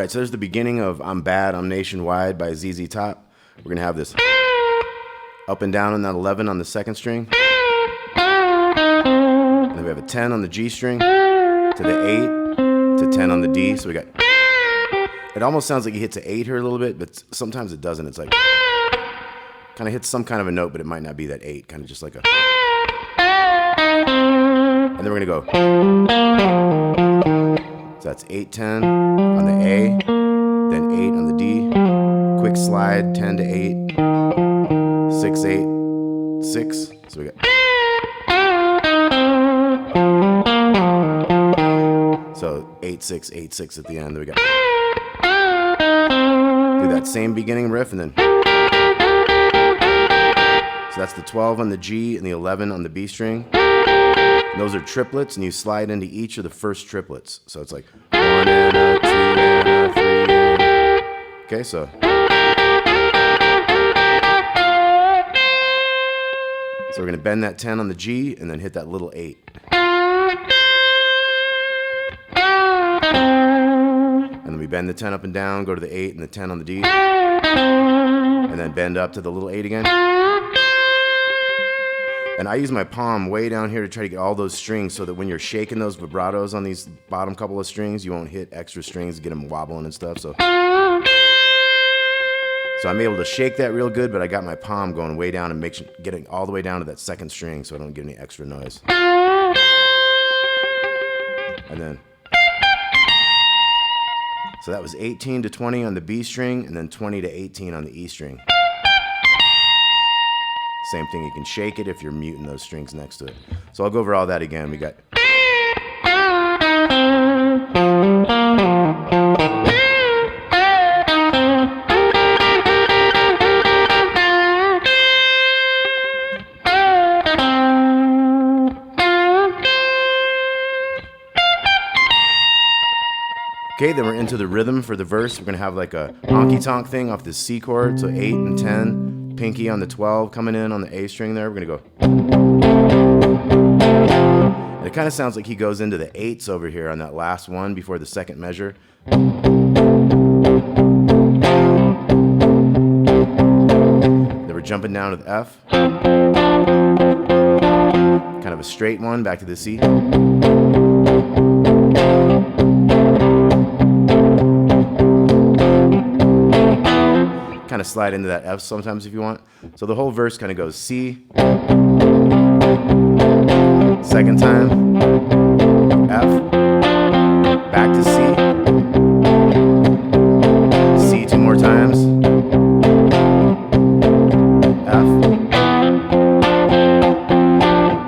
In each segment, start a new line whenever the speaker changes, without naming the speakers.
right, so there's the beginning of I'm Bad, I'm Nationwide by ZZ Top. We're going to have this up and down on that 11 on the second string. And then we have a 10 on the G string to the 8 to 10 on the D. So we got, it almost sounds like he hits an 8 here a little bit, but sometimes it doesn't. It's like, kind of hits some kind of a note, but it might not be that 8, kind of just like a. And then we're going to go. So that's 8, 10 on the A, then 8 on the D. Quick slide, 10 to 8, 6, 8, 6. So we got. So 8, 6, 8, 6 at the end. There we go. Do that same beginning riff and then. So that's the 12 on the G and the 11 on the B string. And those are triplets, and you slide into each of the first triplets. So it's like 1 and a 2 and a 3 and a. Okay, so. So we're going to bend that 10 on the G and then hit that little 8. And then we bend the 10 up and down, go to the 8 and the 10 on the D. And then bend up to the little 8 again. And I use my palm way down here to try to get all those strings so that when you're shaking those vibratos on these bottom couple of strings, you won't hit extra strings, get them wobbling and stuff. So I'm able to shake that real good, but I got my palm going way down and getting all the way down to that second string so I don't get any extra noise. And then, so that was 18 to 20 on the B string and then 20 to 18 on the E string. Same thing, you can shake it if you're muting those strings next to it. So I'll go over all that again. We got. Okay, then we're into the rhythm for the verse. We're gonna have like a honky tonk thing off the C chord, so 8 and 10. Pinky on the 12 coming in on the A string there. We're gonna go. And it kind of sounds like he goes into the 8s over here on that last one before the second measure. Then we're jumping down to the F. Kind of a straight one back to the C. Kind of slide into that F sometimes if you want. So the whole verse kind of goes C, second time, F, back to C, C 2 more times, F,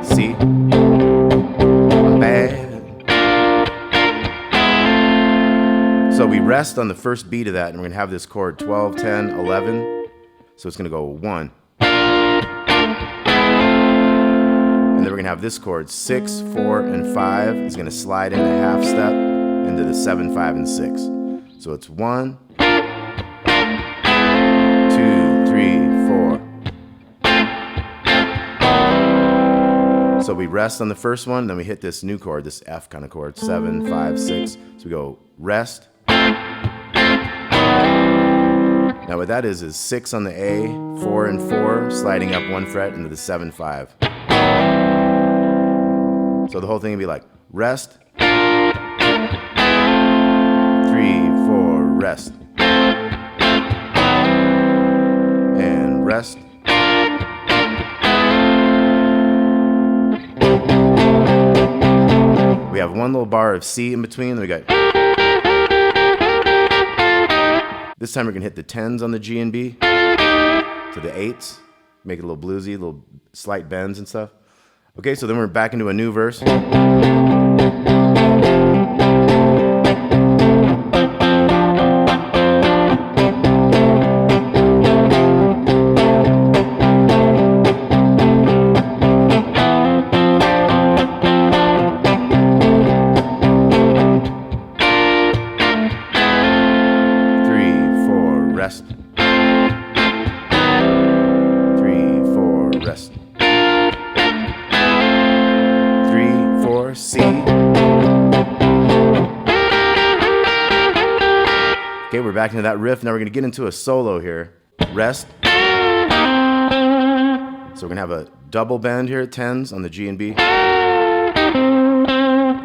C, I'm bad. So we rest on the first beat of that, and we're going to have this chord 12, 10, 11. So it's going to go 1. And then we're going to have this chord 6, 4, and 5. It's going to slide in a half step into the 7, 5, and 6. So it's 1, 2, 3, 4. So we rest on the first one, then we hit this new chord, this F kind of chord, 7, 5, 6. So we go rest. Now what that is 6 on the A, 4 and 4, sliding up 1 fret into the 7, 5. So the whole thing would be like rest, 3, 4, rest, and rest. We have one little bar of C in between, then we got. This time we're going to hit the 10s on the G and B to the 8s, make it a little bluesy, little slight bends and stuff. Okay, so then we're back into a new verse. Rest. 3, 4, rest. 3, 4, C. Okay, we're back into that riff. Now we're gonna get into a solo here. Rest. So we're gonna have a double bend here, 10s on the G and B. And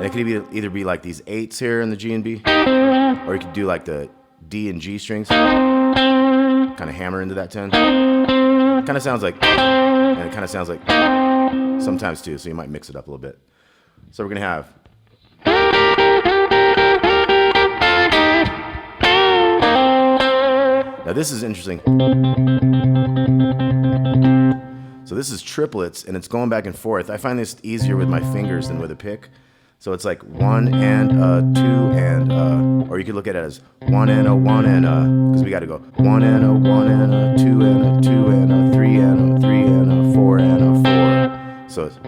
it could either be like these 8s here in the G and B, or you could do like the D and G strings. Kind of hammer into that 10. Kind of sounds like, and it kind of sounds like sometimes too, so you might mix it up a little bit. So we're gonna have. Now this is interesting. So this is triplets, and it's going back and forth. I find this easier with my fingers than with a pick. So it's like 1 and 2 and or you could look at it as 1 and a 1 and because we got to go 1 and a 1 and a 2 and a 2 and a 3 and a 3 and a 4 and a 4. So it's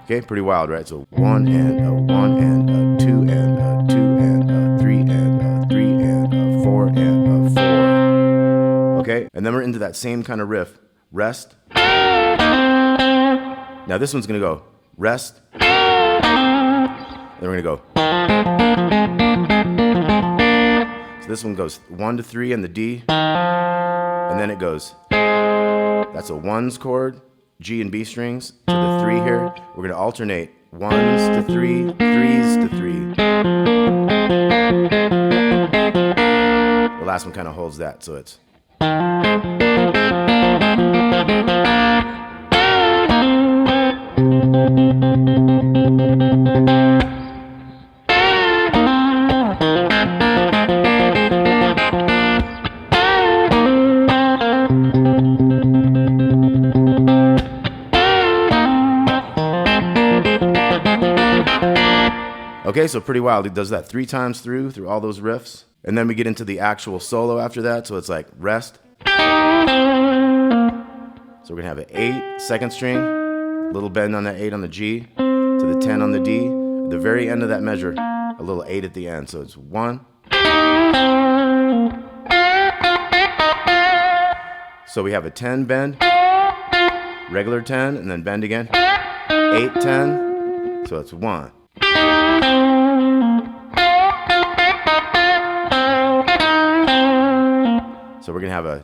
okay, pretty wild, right? So 1 and a 1 and a 2 and a 2 and a 3 and a 3 and a 4 and a 4. Okay, and then we're into that same kind of riff. Rest. Now this one's gonna go rest. Then we're gonna go. So this one goes 1 to 3 on the D, and then it goes. That's a 1s chord, G and B strings to the 3 here. We're gonna alternate 1s to 3, 3s to 3. The last one kind of holds that, so it's. Okay, so pretty wild. He does that 3 times through all those riffs. And then we get into the actual solo after that. So it's like rest. So we're gonna have an 8, second string, little bend on that 8 on the G, to the 10 on the D. At the very end of that measure, a little 8 at the end. So it's 1. So we have a 10 bend, regular 10, and then bend again. 8, 10. So it's 1. So we're gonna have a,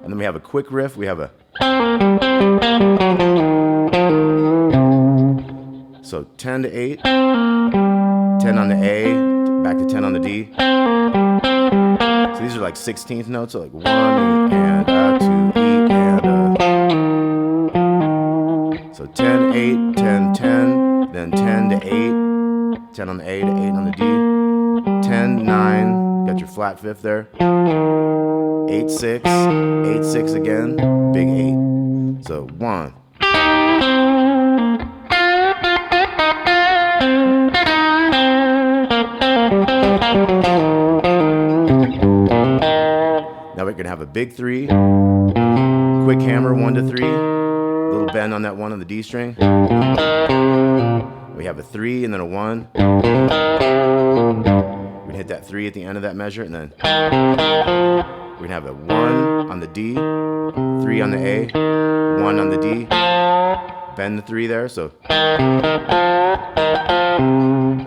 and then we have a quick riff. We have a, so 10 to 8, 10 on the A, back to 10 on the D. So these are like 16th notes, so like 1 E and a, 2 E and a. So 10, 8, 10, 10, then 10 to 8, 10 on the A to 8 on the D, 10, 9. Got your flat 5th there. 8, 6, 8, 6 again, big 8. So 1. Now we're gonna have a big 3, quick hammer 1 to 3, little bend on that 1 on the D string. We have a 3 and then a 1. We're gonna hit that 3 at the end of that measure, and then we're gonna have a 1 on the D, 3 on the A, 1 on the D, bend the 3 there, so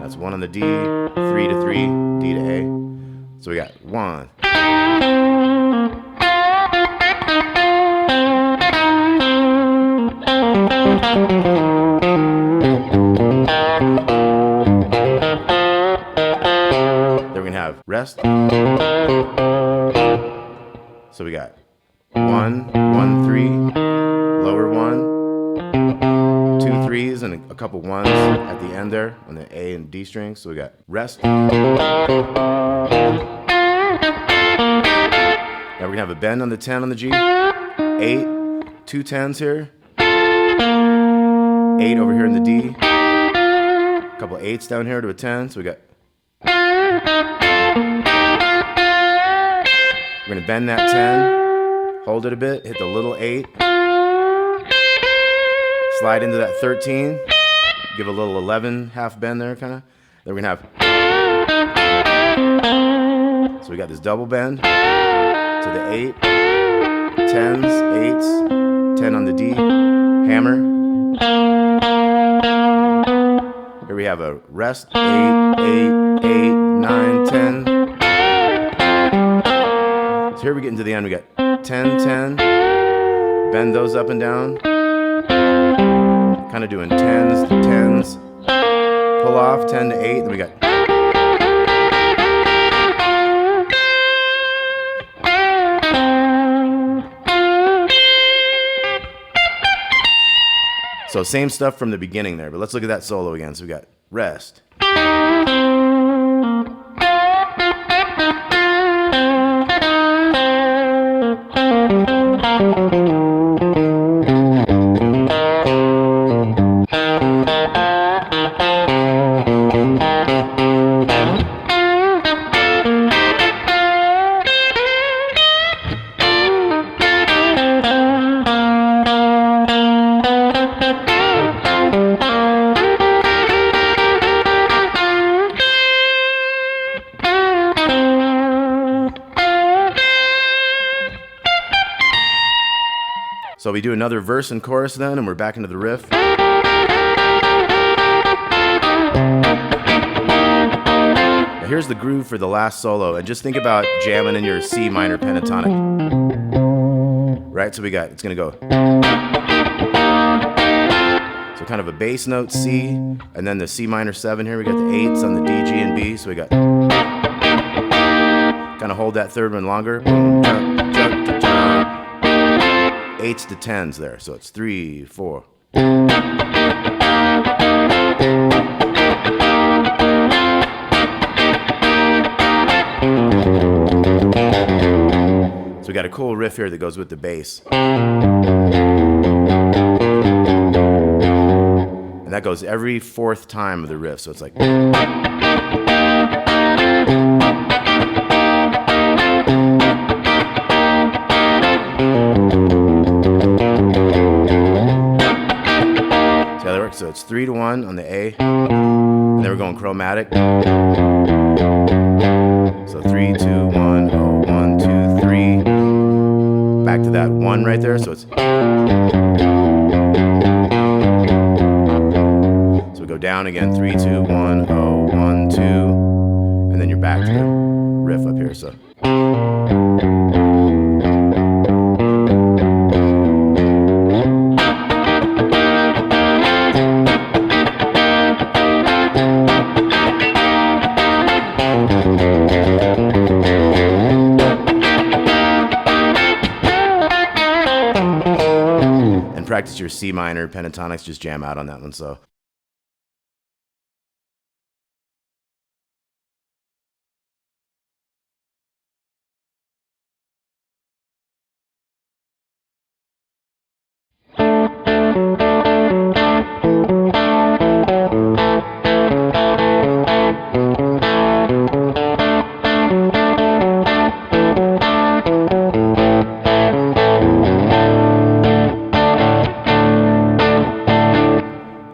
that's 1 on the D, 3 to 3, D to A. So we got 1. Rest. So we got 1, 1, 3, lower 1, 2 3s, and a couple 1s at the end there on the A and D strings. So we got rest. Now we're gonna have a bend on the 10 on the G, 8, 2 10s here, 8 over here in the D, a couple 8s down here to a 10. So we got. We're gonna bend that 10, hold it a bit, hit the little 8, slide into that 13, give a little 11 half bend there kinda. Then we're gonna have, so we got this double bend to the 8, 10s, 8s, 10 on the D, hammer, Here we have a rest, 8, 8, 8, 9, 10. So here we get into the end, we got 10, 10. Bend those up and down. Kind of doing 10s to 10s. Pull off 10 to 8, then we got. So same stuff from the beginning there, but let's look at that solo again. So we got rest. So we do another verse and chorus then, and we're back into the riff. Now here's the groove for the last solo, and just think about jamming in your C minor pentatonic. Right, so we got, it's gonna go. So kind of a bass note C, and then the C minor 7 here, we got the 8s on the D, G, and B, so we got. Kind of hold that third one longer. 8s to 10s there, so it's 3, 4. So we got a cool riff here that goes with the bass. And that goes every fourth time of the riff, so it's like. So it's 3 to 1 on the A, and then we're going chromatic. So 3, 2, 1, oh, 1, 2, 3. Back to that 1 right there. So it's. So we go down again, 3, 2, 1, oh, 1, 2, and then you're back to the riff up here. So. Practice your C minor pentatonics, just jam out on that one. So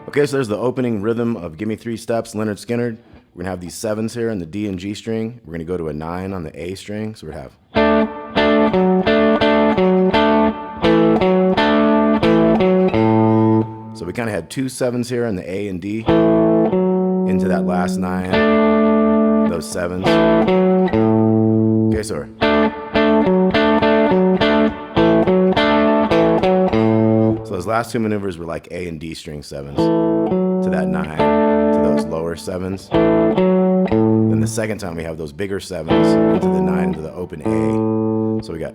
okay, so there's the opening rhythm of Gimme 3 Steps, Lynyrd Skynyrd. We're gonna have these 7s here on the D and G string. We're gonna go to a 9 on the A string. So we're gonna have. So we kind of had 2 7s here on the A and D into that last 9, those 7s. Okay, so we're. So those last 2 maneuvers were like A and D string 7s to that 9, to those lower 7s. Then the second time we have those bigger 7s into the 9, into the open A. So we got.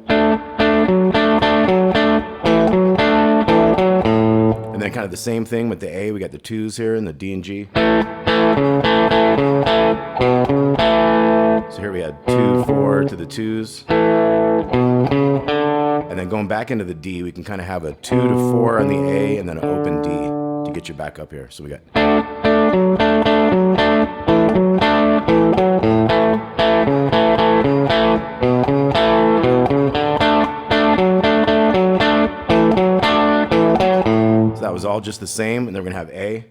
And then kind of the same thing with the A. We got the 2s here in the D and G. So here we had 2, 4 to the 2s. And then going back into the D, we can kind of have a 2 to 4 on the A and then an open D to get you back up here. So we got. So that was all just the same, and then we're gonna have A.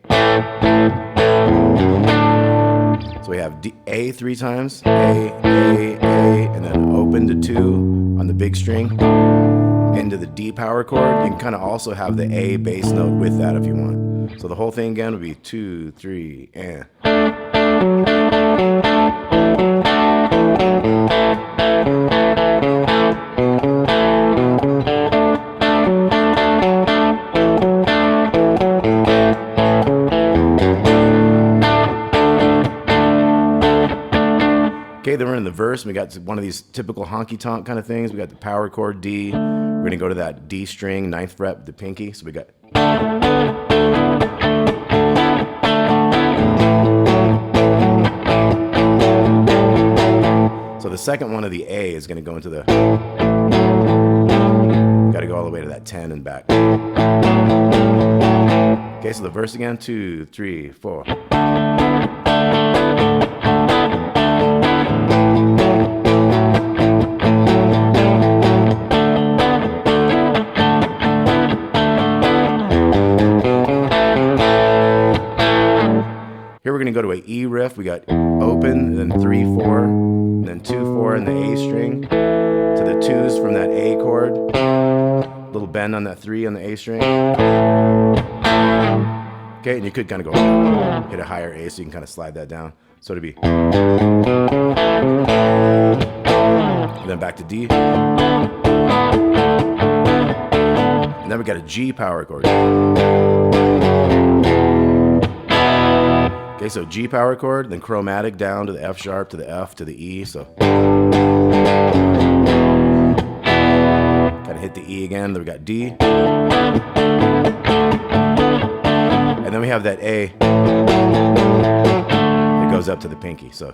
So we have D, A 3 times, A, and then open to 2 on the big string into the D power chord. You can kind of also have the A bass note with that if you want. So the whole thing again would be 2, 3, and. Okay, then we're in the verse, and we got one of these typical honky-tonk kind of things. We got the power chord D. We're gonna go to that D string, 9th fret with the pinky. So we got. So the second one of the A is gonna go into the. Gotta go all the way to that 10 and back. Okay, so the verse again, 2, 3, 4. Here we're going to go to an E riff. We got open, then 3, 4, then 2, 4 in the A string to the 2s from that A chord. Little bend on that 3 on the A string. Okay, and you could kind of go hit a higher A, so you can kind of slide that down. So it'd be. And then back to D. And then we got a G power chord. Okay, so G power chord, then chromatic down to the F sharp, to the F, to the E, so. Kind of hit the E again, then we got D. And then we have that A that goes up to the pinky, so.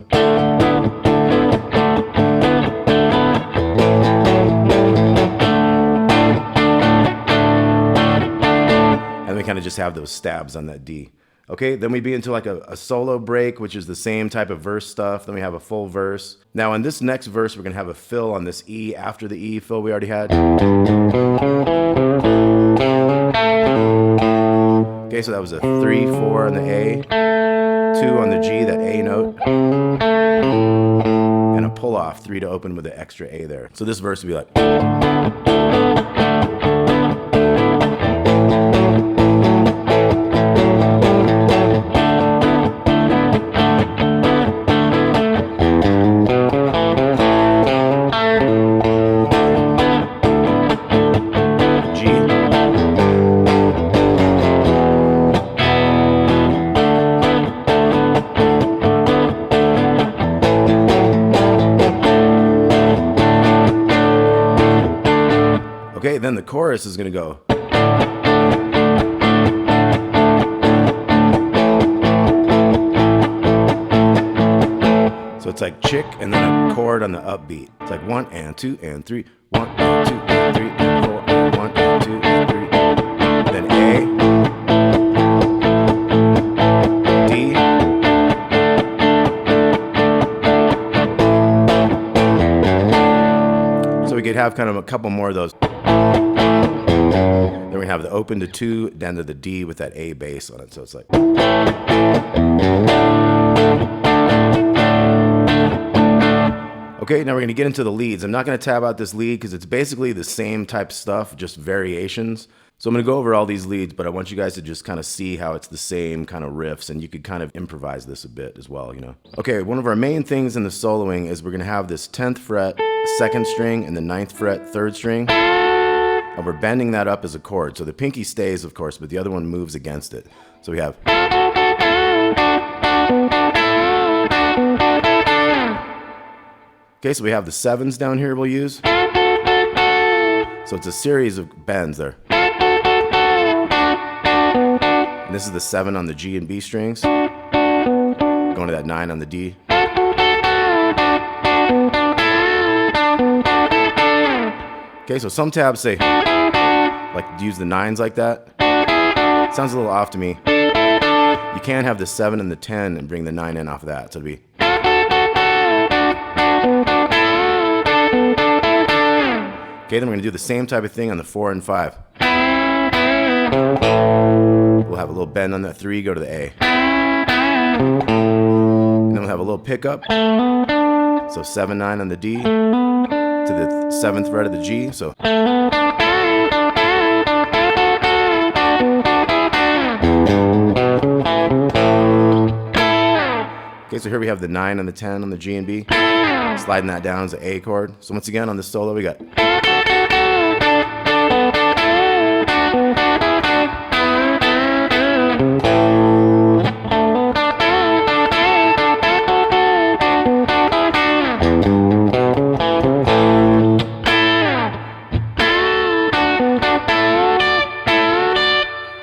And we kind of just have those stabs on that D. Okay, then we be into like a solo break, which is the same type of verse stuff. Then we have a full verse. Now in this next verse, we're gonna have a fill on this E after the E fill we already had. Okay, so that was a 3, 4 on the A, 2 on the G, that A note, and a pull off, 3 to open with the extra A there. So this verse would be like. Okay, then the chorus is going to go. So it's like chick and then a chord on the upbeat. It's like 1 and 2 and 3, 1 and 2 and 3 and 4 and 1 and 2 and 3. Then A, D, so we could have kind of a couple more of those. Then we have the open to 2, down to the D with that A bass on it. So it's like. Okay, now we're going to get into the leads. I'm not going to tab out this lead because it's basically the same type stuff, just variations. So I'm going to go over all these leads, but I want you guys to just kind of see how it's the same kind of riffs, and you could kind of improvise this a bit as well, you know. Okay, one of our main things in the soloing is we're going to have this 10th fret 2nd string and the 9th fret 3rd string. And we're bending that up as a chord. So the pinky stays, of course, but the other one moves against it. So we have. Okay, so we have the 7s down here we'll use. So it's a series of bends there. And this is the 7 on the G and B strings. Going to that 9 on the D. Okay, so some tabs say, like, use the 9s like that. Sounds a little off to me. You can have the 7 and the 10 and bring the 9 in off of that. So it'd be. Okay, then we're going to do the same type of thing on the 4 and 5. We'll have a little bend on that 3, go to the A. And then we'll have a little pickup. So 7, 9 on the D. To the 7th fret of the G, so. Okay, so here we have the 9 and the 10 on the G and B. Sliding that down as an A chord. So once again, on this solo, we got.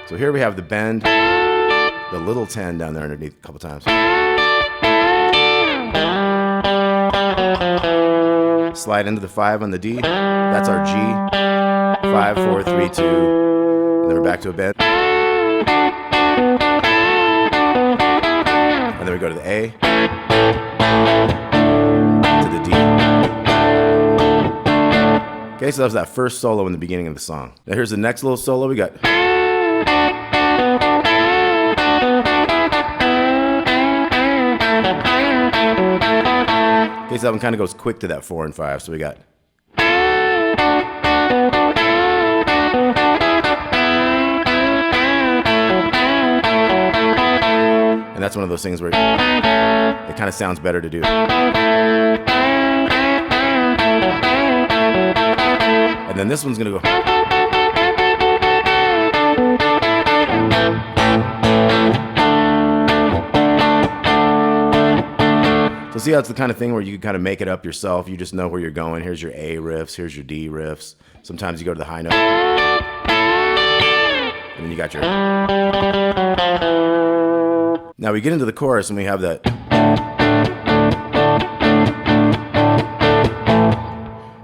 So here we have the bend, the little 10 down there underneath a couple times. Slide into the 5 on the D. That's our G. 5, 4, 3, 2. And then we're back to a bend. And then we go to the A. To the D. Okay, so that was that first solo in the beginning of the song. Now here's the next little solo we got. Okay, so that one kind of goes quick to that 4 and 5. So we got. And that's one of those things where it kind of sounds better to do. And then this one's going to go. So see how it's the kind of thing where you can kind of make it up yourself. You just know where you're going. Here's your A riffs. Here's your D riffs. Sometimes you go to the high note. And then you got your. Now we get into the chorus and we have that.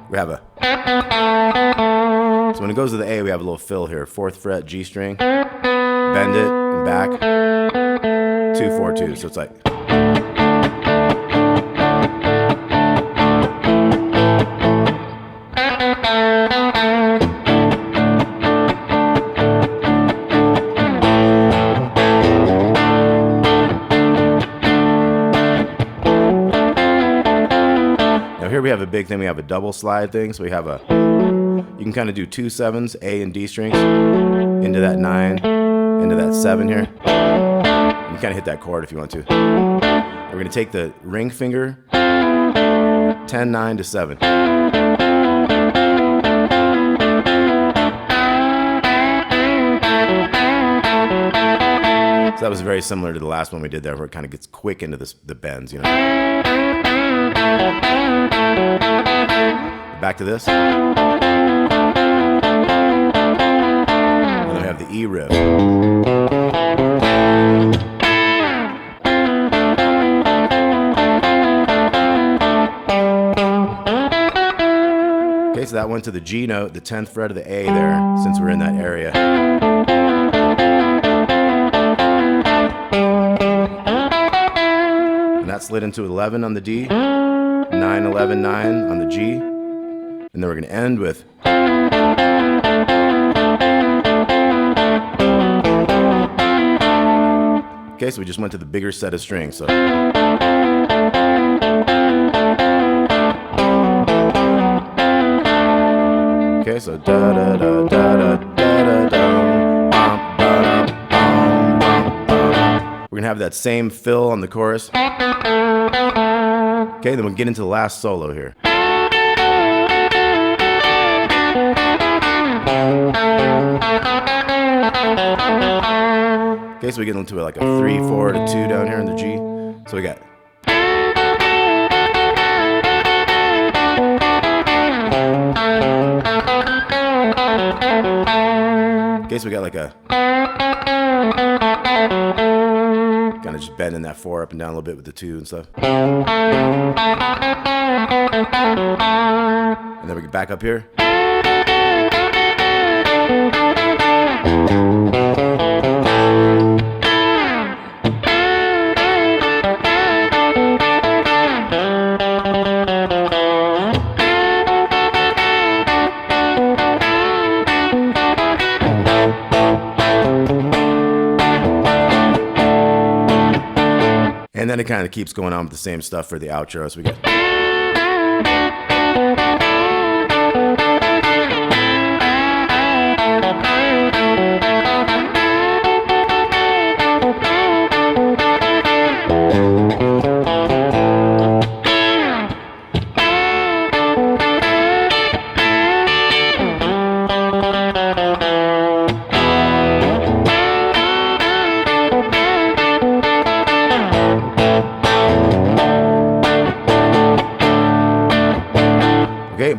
We have a. So when it goes to the A, we have a little fill here. 4th fret, G string. Bend it and back. 2, 4, 2. So it's like. Here we have a big thing. We have a double slide thing. So we have a, you can kind of do 2 7s, A and D strings, into that 9, into that 7 here. And you kind of hit that chord if you want to. We're going to take the ring finger, 10, 9 to 7. So that was very similar to the last one we did there, where it kind of gets quick into the bends, you know. Back to this. And then we have the E riff. Okay, so that went to the G note, the 10th fret of the A there, since we're in that area. And that slid into 11 on the D. 9, 11, 9 on the G. And then we're going to end with. Okay, so we just went to the bigger set of strings. So. Okay, so da da da da da da da da. We're going to have that same fill on the chorus. Okay, then we'll get into the last solo here. Okay, so we get into like a 3, 4 to 2 down here in the G. So we got. Okay, so we got like a. Kind of just bending that 4 up and down a little bit with the 2 and stuff. And then we get back up here. And then it kind of keeps going on with the same stuff for the outro. So we get.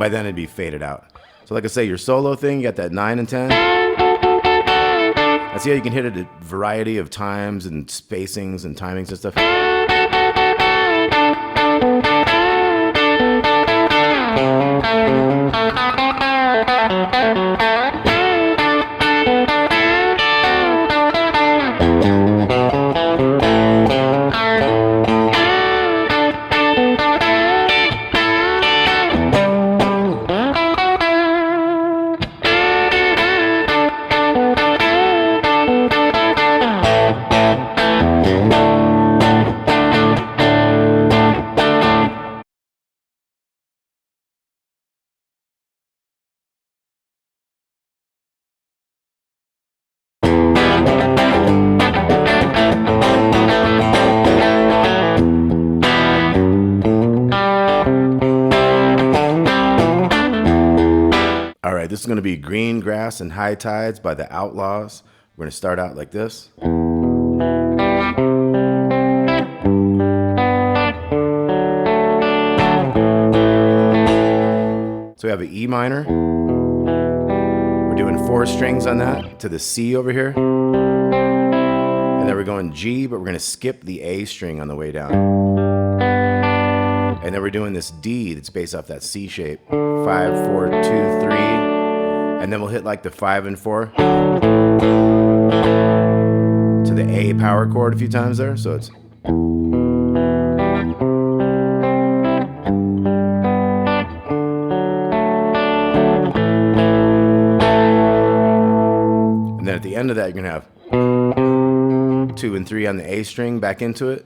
by then it'd be faded out. So like I say, your solo thing, you got that 9 and 10. I see how you can hit it at a variety of times and spacings and timings and stuff. This is going to be Green Grass and High Tides by the Outlaws. We're going to start out like this. So we have an E minor. We're doing 4 strings on that to the C over here. And then we're going G, but we're going to skip the A string on the way down. And then we're doing this D that's based off that C shape. 5, 4, 2, 3. And then we'll hit like the 5 and 4 to the A power chord a few times there. So it's. And then at the end of that, you're going to have 2 and 3 on the A string back into it.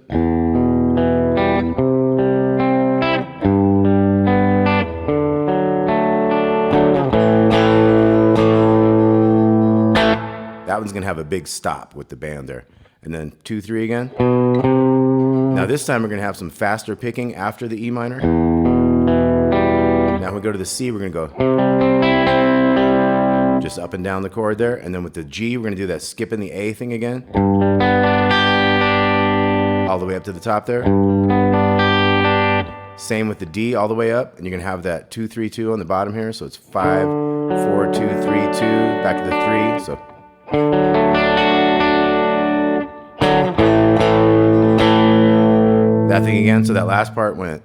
That one's gonna have a big stop with the band there. And then 2, 3 again. Now this time we're gonna have some faster picking after the E minor. Now when we go to the C, we're gonna go just up and down the chord there. And then with the G, we're gonna do that skipping the A thing again. All the way up to the top there. Same with the D all the way up. And you're gonna have that 2, 3, 2 on the bottom here. So it's 5, 4, 2, 3, 2, back to the 3. So. That thing again, so that last part went.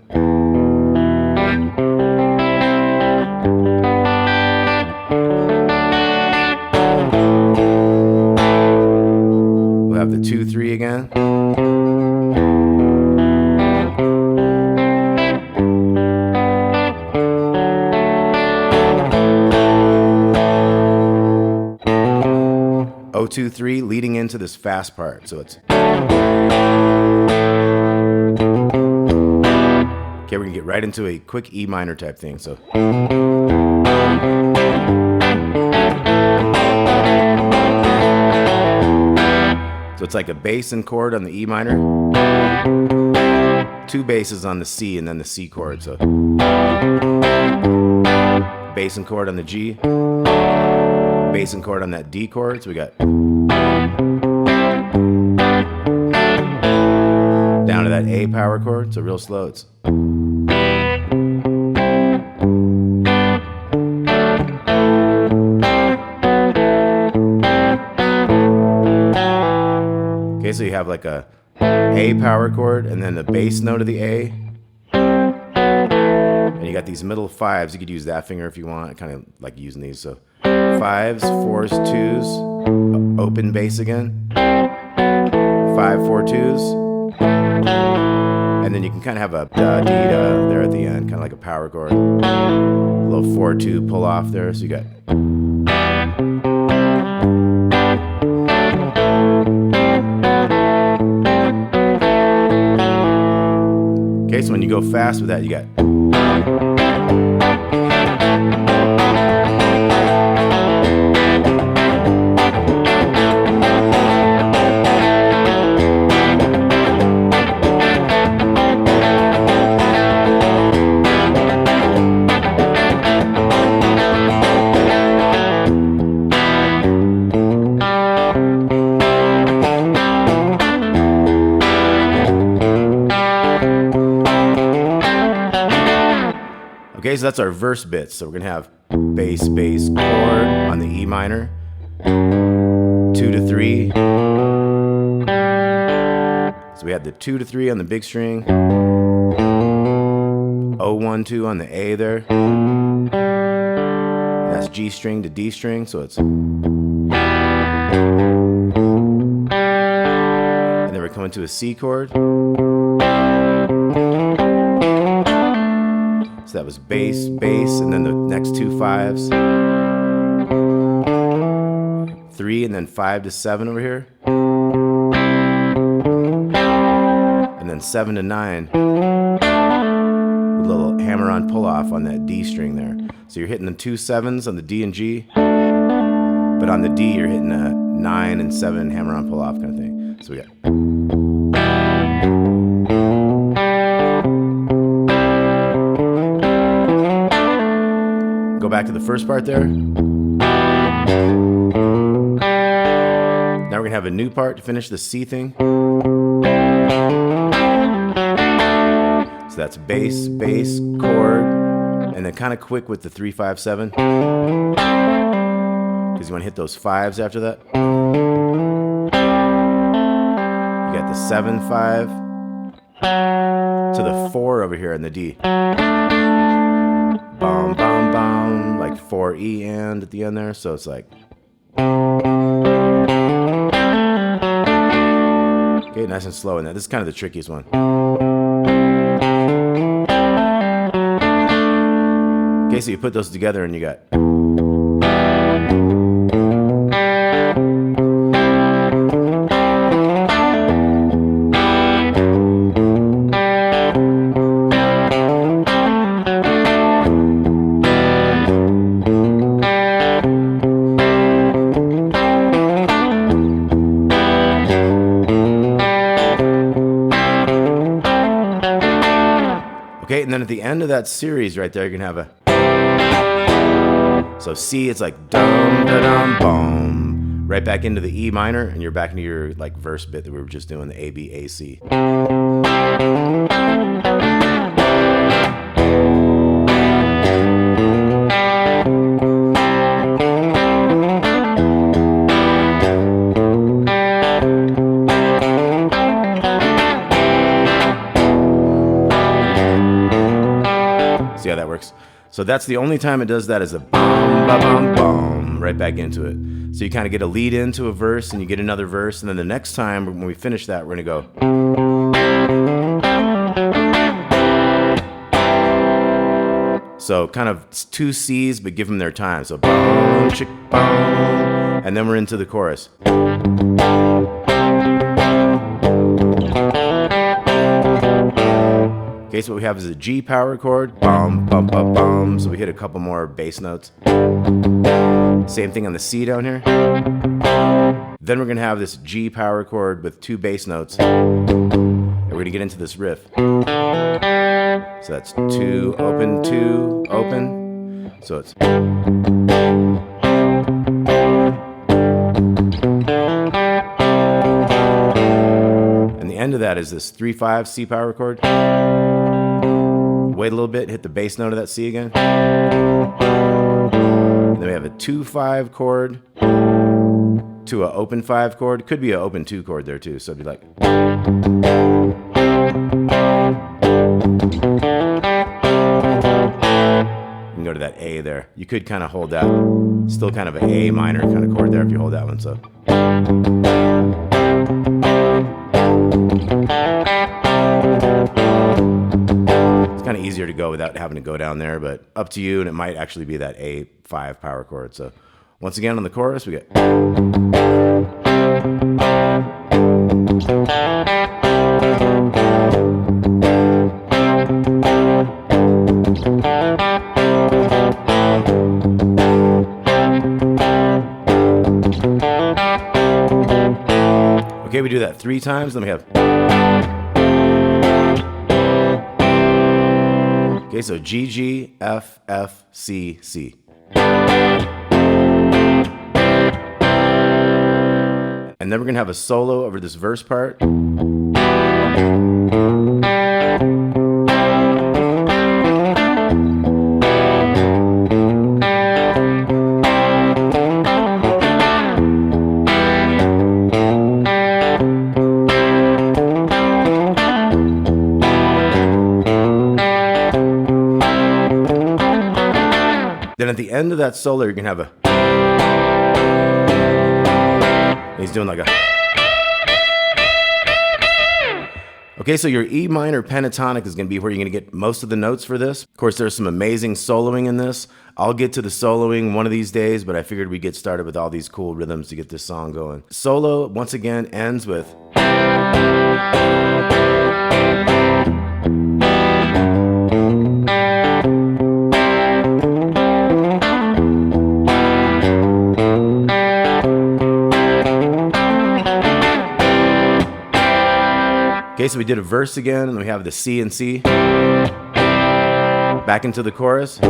We'll have the 2, 3 again. O, 2, 3 leading into this fast part. So it's. Okay, we're gonna get right into a quick E minor type thing. So. So it's like a bass and chord on the E minor, 2 basses on the C, and then the C chord. So. Bass and chord on the G. Bass and chord on that D chord. So we got down to that A power chord. So real slow. It's. Okay, so you have like a A power chord and then the bass note of the A. And you got these middle 5s. You could use that finger if you want. I kind of like using these. So 5s, 4s, 2s, open bass again. 5, 4, 2s. And then you can kind of have a da dee da there at the end, kind of like a power chord. A little 4, 2 pull off there. So you got. Okay, so when you go fast with that, you got. so that's our verse bits. So we're gonna have bass, bass, chord on the E minor, 2 to 3. So we had the 2 to 3 on the big string, 0, 1, 2 on the A there. And that's G string to D string, so it's. And then we're coming to a C chord. So that was bass, bass, and then the next 2 5s. 3 and then 5 to 7 over here. And then 7 to 9 with a little hammer-on pull-off on that D string there. So you're hitting the 2 7s on the D and G, but on the D you're hitting a 9 and 7 hammer-on pull-off kind of thing. So we got. Go back to the first part there. Now we're gonna have a new part to finish the C thing. So that's bass, bass, chord, and then kind of quick with the 3 5 7, because you want to hit those 5s after that. You got the 7 5 to the 4 over here in the D. Bum bum bum, like 4 E and at the end there. So it's like. Okay, nice and slow in that. This is kind of the trickiest one. Okay, so you put those together and you got. Okay, and then at the end of that series right there, you're gonna have a. So C, it's like dum da dum boom, right back into the E minor, and you're back into your like verse bit that we were just doing, the A B A C. See how that works? So that's the only time it does that, is a bum, ba bum, bum, right back into it. So you kind of get a lead into a verse, and you get another verse, and then the next time when we finish that, we're gonna go. So kind of 2 C's, but give them their time. So boom, chick, boom, and then we're into the chorus. Okay, so what we have is a G power chord, bum, bum, bum, bum. So we hit a couple more bass notes. Same thing on the C down here. Then we're gonna have this G power chord with 2 bass notes. And we're gonna get into this riff. So that's 2, open, 2, open. So it's. And the end of that is this 3 5 C power chord. Wait a little bit, hit the bass note of that C again. And then we have a 2 5 chord to an open 5 chord. Could be an open 2 chord there too. So it'd be like. You can go to that A there. You could kind of hold that. Still kind of an A minor kind of chord there if you hold that one. So. Kind of easier to go without having to go down there, but up to you, and it might actually be that A5 power chord. So once again on the chorus we get. Okay, we do that 3 times, then we have. Okay, so G, G, F, F, C, C. And then we're gonna have a solo over this verse part. the end of that solo, you're gonna have a. He's doing like a. Okay, so your E minor pentatonic is gonna be where you're gonna get most of the notes for this. Of course, there's some amazing soloing in this. I'll get to the soloing one of these days, but I figured we'd get started with all these cool rhythms to get this song going. Solo, once again, ends with. Okay, so we did a verse again, and then we have the C and C. Back into the chorus.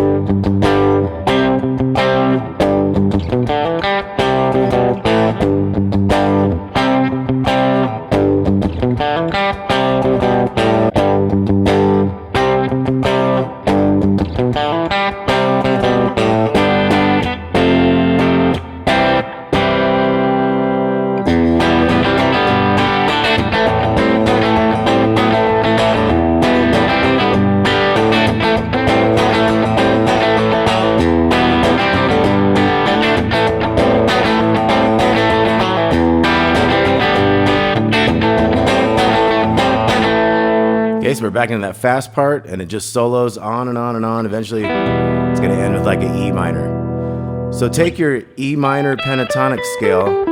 Okay, so we're back into that fast part, and it just solos on and on and on. Eventually, it's going to end with like an E minor. So take your E minor pentatonic scale.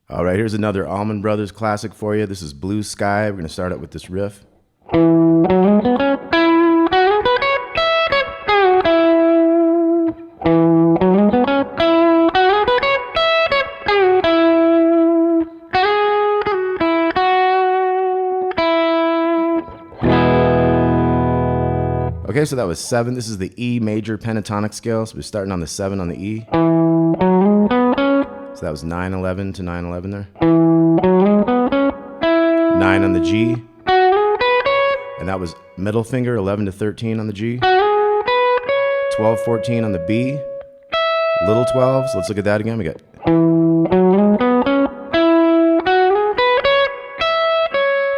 All right, here's another Allman Brothers classic for you. This is Blue Sky. We're going to start out with this riff. Okay, so that was 7. This is the E major pentatonic scale. So we're starting on the 7 on the E. So that was 9-11 to 9-11 there. 9 on the G. And that was middle finger, 11 to 13 on the G. 12-14 on the B. Little 12. So let's look at that again. We got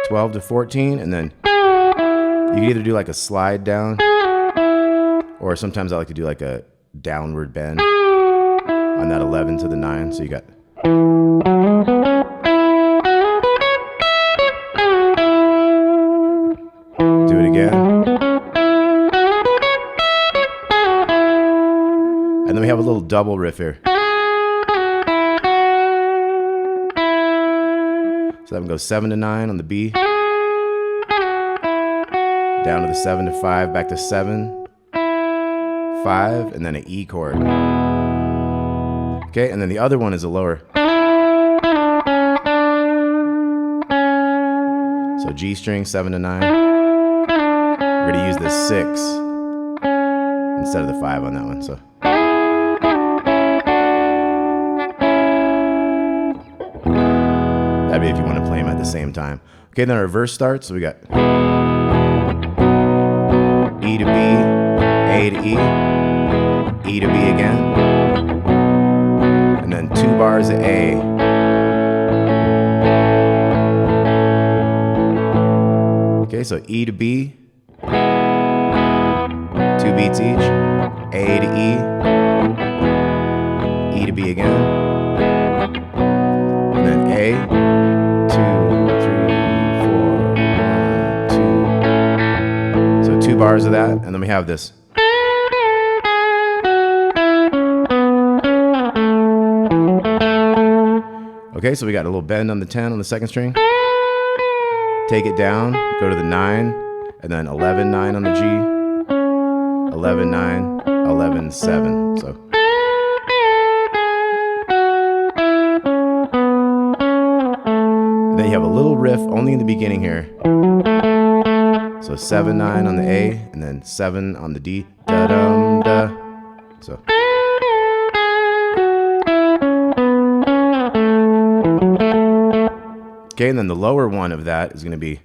12 to 14, and then you can either do like a slide down, or sometimes I like to do like a downward bend on that 11 to the 9. So you got. Do it again. And then we have a little double riff here. So that one goes 7 to 9 on the B. Down to the 7 to 5, back to 7, 5, and then an E chord. Okay, and then the other one is a lower. So G string, 7 to 9. We're going to use the 6 instead of the 5 on that one. So. That'd be if you want to play them at the same time. Okay, then our verse starts. So we got E to B, A to E, E to B again, and then 2 bars of A. Okay, so E to B, 2 beats each, A to E to B again, and then A, 2 bars of that, and then we have this. Okay, so we got a little bend on the 10 on the second string. Take it down, go to the 9, and then 11, 9 on the G. 11, 9, 11, 7. So. And then you have a little riff only in the beginning here. So 7, 9 on the A, and then 7 on the D. Da-dum, da. So. Okay, and then the lower one of that is going to be.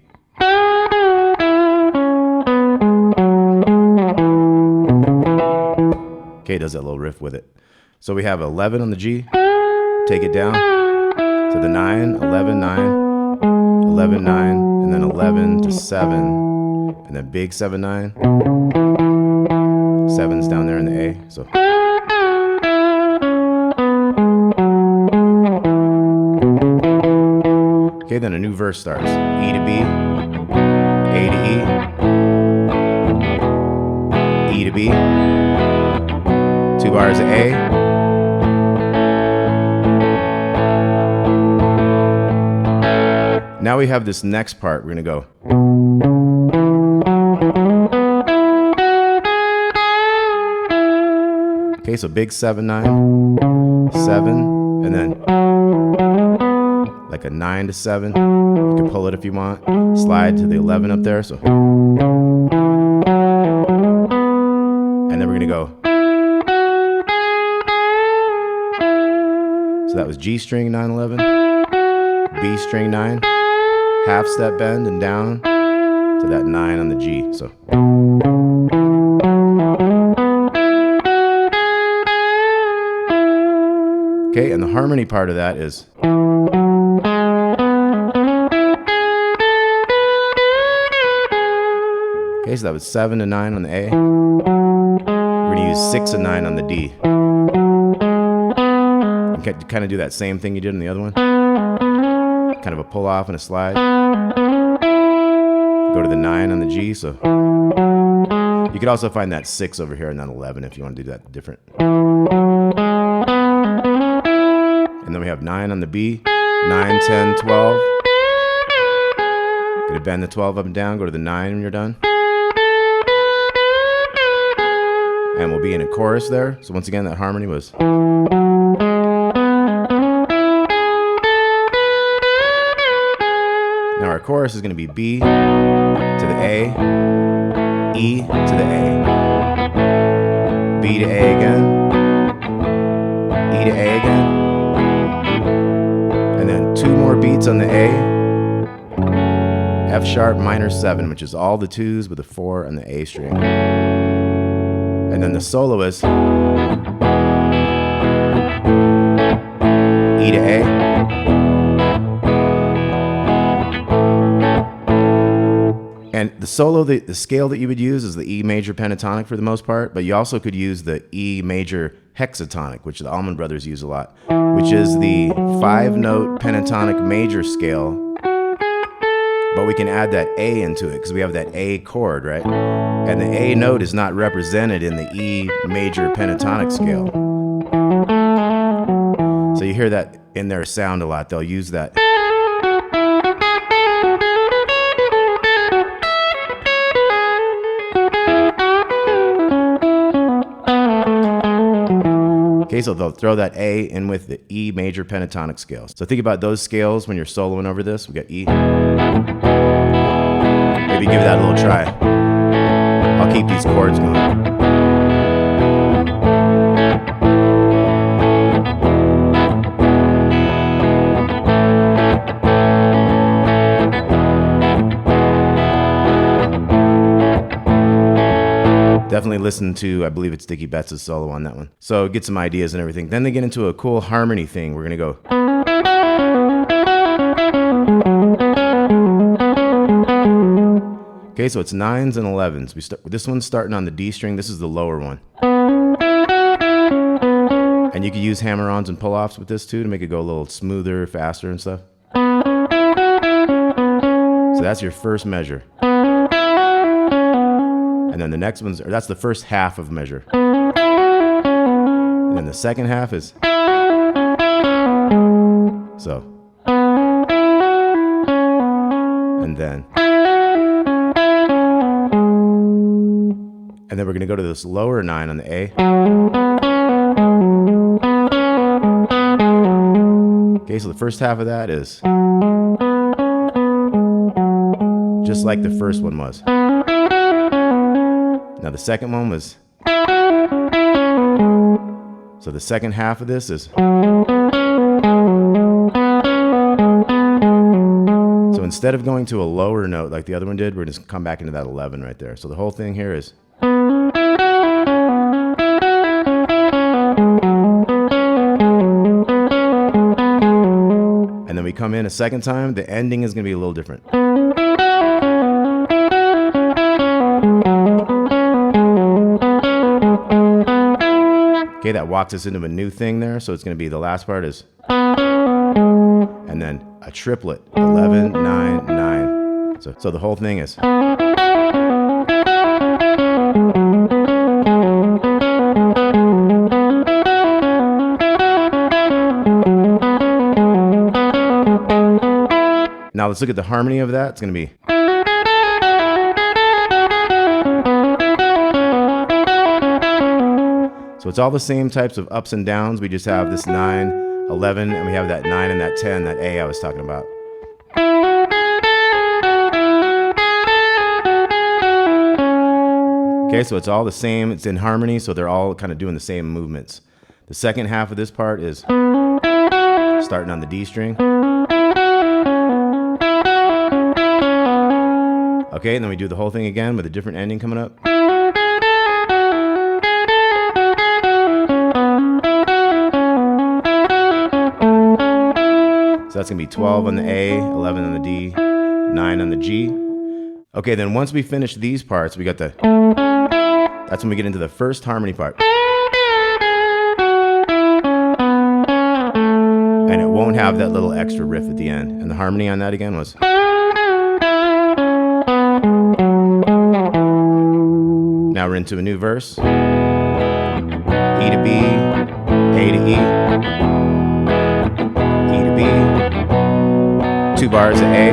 Okay, it does that little riff with it. So we have 11 on the G, take it down to the 9, 11, 9, 11, 9, and then 11 to 7, and then big 7, 9. 7's down there in the A, so. Okay, then a new verse starts. E to B, A to E, E to B. 2 bars of A. Now we have this next part. We're going to go. Okay, so big 7, 9, 7, and then like a 9 to 7. You can pull it if you want. Slide to the 11 up there. So, and then we're going to go. So that was G string 9, 11, B string 9, half step bend and down to that 9 on the G. So. Okay, and the harmony part of that is. Okay, so that was 7 to 9 on the A. We're going to use 6 and 9 on the D. Kind of do that same thing you did in the other one. Kind of a pull off and a slide. Go to the 9 on the G. So you could also find that 6 over here and then 11 if you want to do that different. And then we have 9 on the B. 9, 10, 12. Gonna bend the 12 up and down. Go to the 9 when you're done. And we'll be in a chorus there. So once again, that harmony was. Now our chorus is going to be B to the A, E to the A, B to A again, E to A again, and then 2 more beats on the A, F sharp minor 7, which is all the 2s with a 4 on the A string. And then the solo is E to A, and the solo, the scale that you would use is the E major pentatonic for the most part, but you also could use the E major hexatonic, which the Allman brothers use a lot, which is the 5-note pentatonic major scale, but we can add that A into it because we have that A chord, right? And the A note is not represented in the E major pentatonic scale. So you hear that in their sound a lot. They'll use that. Okay, so they'll throw that A in with the E major pentatonic scale. So think about those scales when you're soloing over this. We got E. Maybe give that a little try. I'll keep these chords going. Definitely listen to, I believe it's Dickie Betts' solo on that one. So get some ideas and everything. Then they get into a cool harmony thing. We're going to go. Okay, so it's 9s and 11s. This one's starting on the D string. This is the lower one. And you can use hammer-ons and pull-offs with this too to make it go a little smoother, faster and stuff. So that's your first measure. And then the next one's, or that's the first half of measure. And then the second half is. So. And then. And then we're going to go to this lower 9 on the A. Okay, so the first half of that is. just like the first one was. Now the second one was, so the second half of this is, so instead of going to a lower note like the other one did, we're just come back into that 11 right there. So the whole thing here is, and then we come in a second time, the ending is going to be a little different. Okay, that walks us into a new thing there. So it's going to be the last part is, and then a triplet, 11, 9, 9. So the whole thing is. Now let's look at the harmony of that. It's going to be. So it's all the same types of ups and downs. We just have this 9, 11, and we have that 9 and that 10, that A I was talking about. Okay, so it's all the same. It's in harmony, so they're all kind of doing the same movements. The second half of this part is starting on the D string. Okay, and then we do the whole thing again with a different ending coming up. So that's going to be 12 on the A, 11 on the D, 9 on the G. Okay, then once we finish these parts, we got the, that's when we get into the first harmony part. And it won't have that little extra riff at the end. And the harmony on that again was. Now we're into a new verse. E to B, A to E. E to B, 2 bars of A.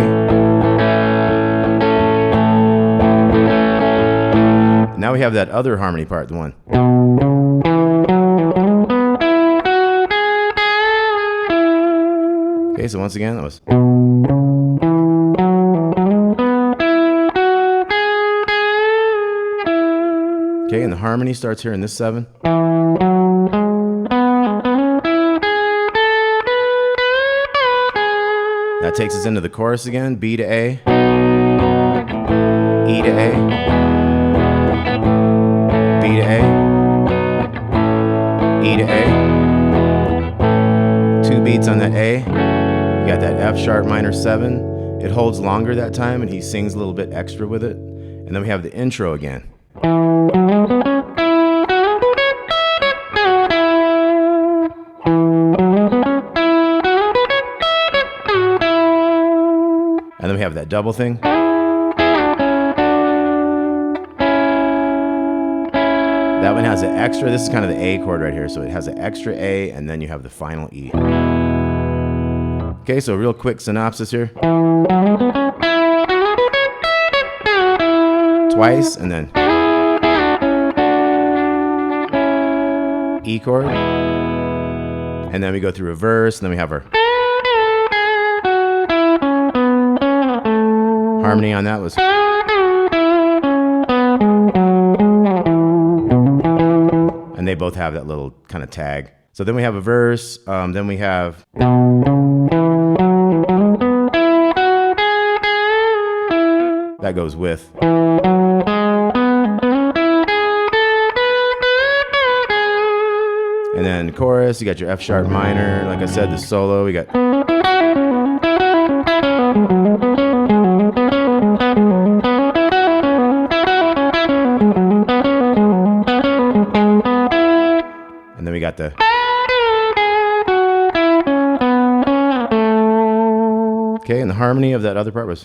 Now we have that other harmony part, the one. Okay, so once again, that was. Okay, and the harmony starts here in this 7. That takes us into the chorus again, B to A, E to A, B to A, E to A. 2 beats on that A. You got that F sharp minor 7. It holds longer that time, and he sings a little bit extra with it. And then we have the intro again. And then we have that double thing. That one has an extra, this is kind of the A chord right here, so it has an extra A, and then you have the final E. Okay, so real quick synopsis here. Twice, and then E chord. And then we go through a verse, and then we have our harmony on that was. And they both have that little kind of tag. So then we have a verse, then we have. That goes with. And then chorus, you got your F sharp minor. Like I said, the solo, we got. And then we got the. Okay, and the harmony of that other part was.